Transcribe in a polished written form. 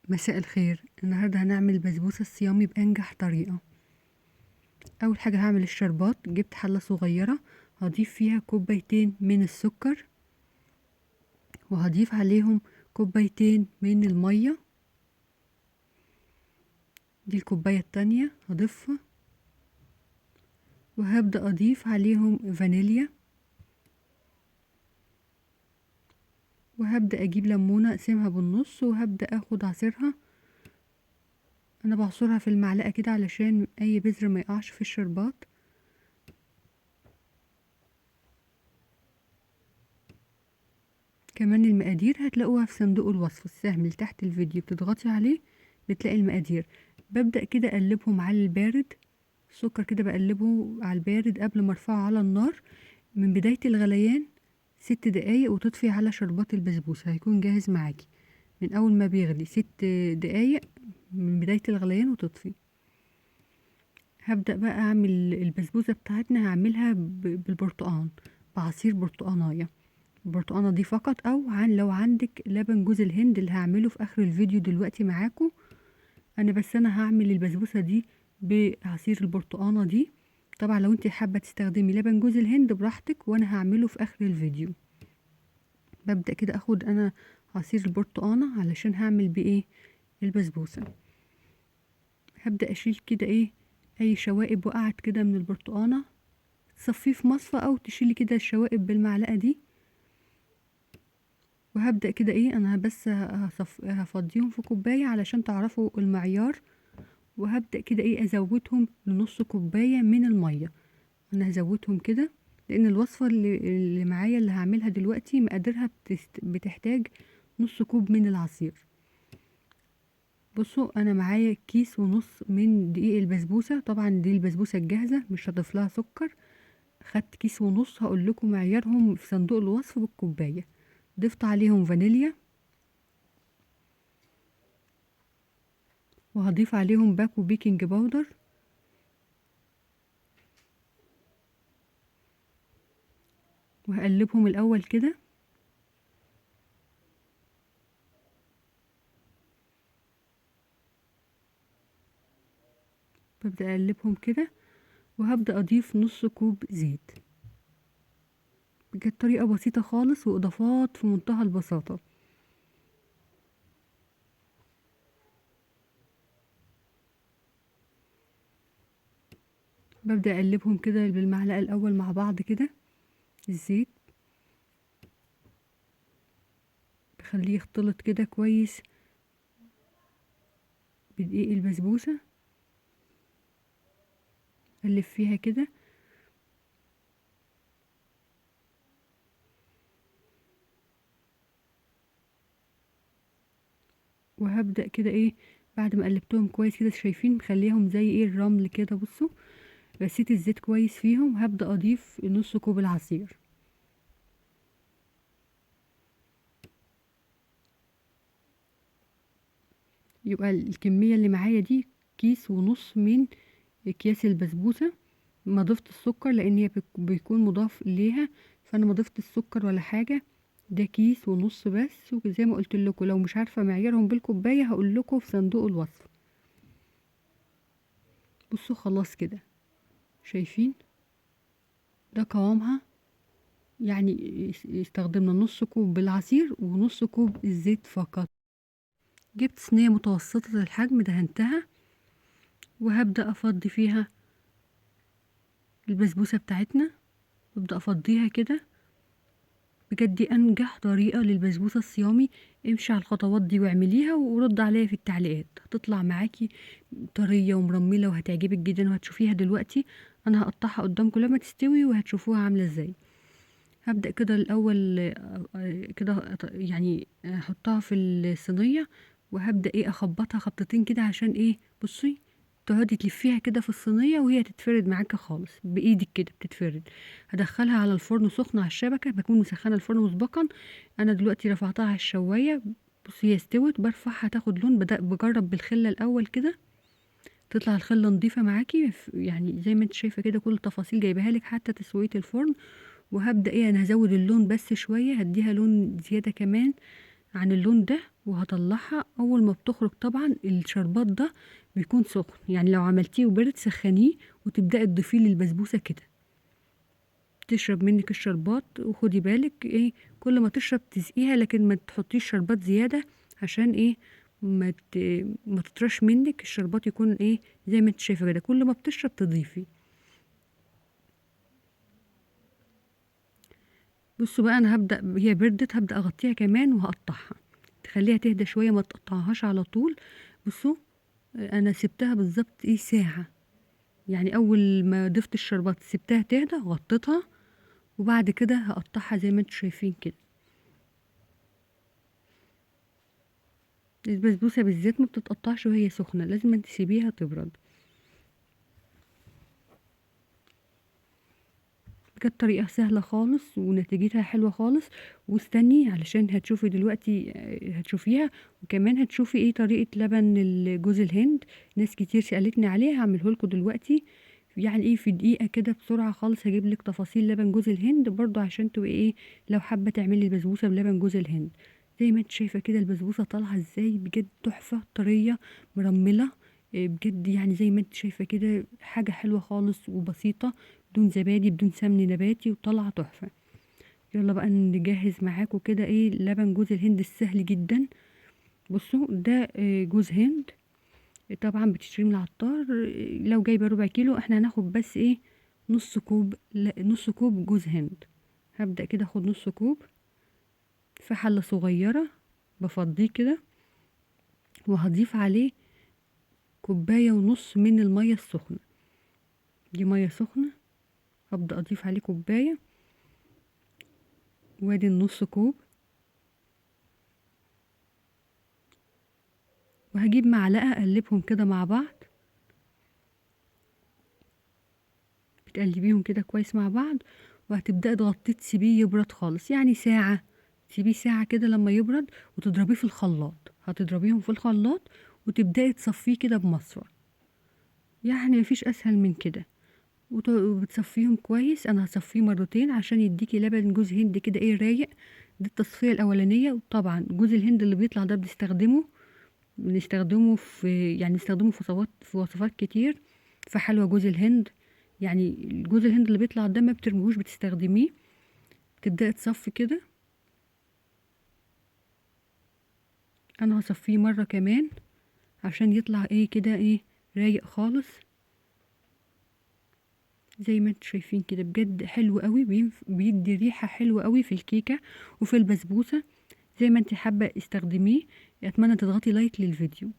مساء الخير. النهاردة هنعمل البسبوسة الصيامي بأنجح طريقة. أول حاجة هعمل الشربات. جبت حلة صغيرة هضيف فيها كوبايتين من السكر، وهضيف عليهم كوبايتين من المية. دي الكوباية التانية هضيفها، وهبدأ أضيف عليهم فانيليا، وهبدأ أجيب ليمونة أقسمها بالنص وهبدأ أخد عصيرها. أنا بعصرها في المعلقة كده علشان أي بذر ما يقعش في الشربات. كمان المقادير هتلاقوها في صندوق الوصف السهم اللي تحت الفيديو، بتضغطي عليه بتلاقي المقادير. ببدأ كده اقلبهم على البارد. السكر كده بقلبه على البارد قبل ما ارفعه على النار من بداية الغليان 6 دقايق، وتطفي على شربات البسبوسة. هيكون جاهز معاكي من اول ما بيغلي 6 دقايق من بداية الغليان وتطفي. هبدأ بقى اعمل البسبوسة بتاعتنا. هعملها بالبرتقان، بعصير برتقانية. البرتقانة دي فقط، او لو عندك لبن جوز الهند اللي هعمله في اخر الفيديو دلوقتي معاكم. انا هعمل البسبوسة دي بعصير البرتقانة دي. طبعا لو انت حابة تستخدمي لبن جوز الهند براحتك، وانا هعمله في اخر الفيديو. ببدأ كده اخد انا عصير البرتقانة علشان هعمل بايه البسبوسة. هبدأ اشيل كده اي شوائب وقعت كده من البرتقانة، تصفيه في مصفى او تشيلي كده الشوائب بالمعلقة دي. وهبدأ كده انا بس هفضيهم في كوباية علشان تعرفوا المعيار. وهبدأ كده ازودهم لنص كوباية من المية. انا هزودهم كده لان الوصفة اللي معايا اللي هعملها دلوقتي مقاديرها بتحتاج نص كوب من العصير. بصوا انا معايا كيس ونص من دقيق البسبوسة. طبعا دي البسبوسة الجاهزة مش هضيف لها سكر. خدت كيس ونص، هقول لكم معيارهم في صندوق الوصف بالكوباية. ضفت عليهم فانيليا، وهضيف عليهم باكو بيكنج باودر، وهقلبهم الاول كده. ببدأ اقلبهم كده، وهبدأ اضيف نص كوب زيت. بجد طريقة بسيطة خالص واضافات في منتهى البساطة. ببدأ اقلبهم كده بالمعلقة الاول مع بعض كده. الزيت بخليه يختلط كده كويس بدقيق البسبوسة. اقلب فيها كده. وهبدأ كده بعد ما قلبتهم كويس كده، شايفين مخليهم زي الرمل كده. بصوا رسيت الزيت كويس فيهم. هبدأ اضيف نص كوب العصير. يبقى الكمية اللي معايا دي كيس ونص من اكياس البسبوسة. ما ضفت السكر لان هي بيكون مضاف ليها، فانا ما ضفت السكر ولا حاجة. ده كيس ونص بس. وزي ما قلت لكم لو مش عارفة معيارهم بالكوباية هقول لكم في صندوق الوصف. بصوا خلاص كده، شايفين ده قوامها. يعني استخدمنا نص كوب بالعصير ونص كوب الزيت فقط. جبت صينية متوسطة الحجم دهنتها، وهبدأ افضي فيها البسبوسة بتاعتنا. ببدأ افضيها كده. بجد دي انجح طريقة للبسبوسة الصيامي. امشي على الخطوات دي واعمليها ورد عليا في التعليقات. هتطلع معاكي طرية ومرملة وهتعجبك جدا، وهتشوفيها دلوقتي. انا هقطعها قدامكم لما تستوي وهتشوفوها عاملة ازاي. هبدأ كده الاول كده يعني احطها في الصينية، وهبدأ اخبطها خبطتين كده عشان بصي تقعدي تلفيها كده في الصينية وهي تتفرد معاكي خالص بإيدك كده بتتفرد. هدخلها على الفرن سخن على الشبكة، بكون مسخنة الفرن مسبقا. أنا دلوقتي رفعتها على الشواية. بصي هي استوت، برفعها تاخد لون. بدأ بجرب بالخلة الأول كده، تطلع الخلة نضيفة معاكي. يعني زي ما انت شايفة كده كل التفاصيل جايبها لك حتى تسوية الفرن. وهبدأ انا هزود اللون بس شوية، هديها لون زيادة كمان عن اللون ده. وهطلعها. اول ما بتخرج طبعا الشربات ده بيكون سخن، يعني لو عملتيه وبرد سخنيه وتبدأي تضيفيه للبسبوسة كده تشرب منك الشربات. وخدي بالك ايه، كل ما تشرب تسقيها، لكن ما تحطيش شربات زيادة عشان ايه ما تطرش منك الشربات، يكون ايه زي ما انت شايفة كده، كل ما بتشرب تضيفي. بصوا بقى انا هبدأ، هي بردت هبدأ اغطيها كمان وهقطعها، تخليها تهدى شوية ما تقطعهاش على طول. بصوا انا سبتها بالظبط ايه ساعة، يعني اول ما ضفت الشربات سبتها تهدى غطيتها، وبعد كده هقطعها زي ما انتم شايفين كده. البسبوسة بالذات ما بتتقطعش وهي سخنة، لازم انت تسيبيها تبرد. كانت طريقة سهلة خالص ونتيجتها حلوة خالص. واستني علشان هتشوفي دلوقتي هتشوفيها، وكمان هتشوفي ايه طريقة لبن جوز الهند. ناس كتير سألتني عليها، هعمله لكم دلوقتي يعني ايه في دقيقة كده بسرعة خالص. هجيب لك تفاصيل لبن جوز الهند برضو عشان تبقي ايه لو حابة تعملي البسبوسة بلبن جوز الهند. زي ما انت شايفة كده البسبوسة طالعة ازاي، بجد تحفة طرية مرملة. بجد يعني زي ما انت شايفة كده حاجة حلوة خالص وبسيطة، بدون زبادي بدون سمن نباتي، وطلع تحفة. يلا بقى نجهز معاكم كده ايه لبن جوز الهند السهل جدا. بصوا ده جوز هند، طبعا بتشتريه من العطار. لو جايبه ربع كيلو احنا هناخد بس ايه نص كوب، نص كوب جوز هند. هبدأ كده اخد نص كوب في حلة صغيرة، بفضيه كده وهضيف عليه كوباية ونص من المية السخنة. دي مية سخنة، هبدأ اضيف عليه كوباية، وادي النص كوب. وهجيب معلقة اقلبهم كده مع بعض، بتقلبيهم كده كويس مع بعض. وهتبدأي تغطيه تسيبيه يبرد خالص، يعني ساعة، تسيبيه ساعة كده لما يبرد، وتضربيه في الخلاط. هتضربيهم في الخلاط وتبدأي تصفيه كده بمصفى، يعني مفيش أسهل من كده. وبتصفيهم كويس، أنا هصفيه مرتين عشان يديكي لبن جوز هند كده ايه رايق. دي التصفية الأولانية. وطبعا جوز الهند اللي بيطلع ده بنستخدمه في يعني نستخدمه في وصفات كتير، في حلوى جوز الهند. يعني جوز الهند اللي بيطلع ده ما بترميهوش، بتستخدميه. تبدأي تصفي كده، انا هصفيه مرة كمان عشان يطلع ايه كده ايه رايق خالص. زي ما انتم شايفين كده بجد حلو قوي، بيدي ريحة حلوة قوي في الكيكة وفي البسبوسة. زي ما انت حابة استخدميه. اتمنى تضغطي لايك للفيديو.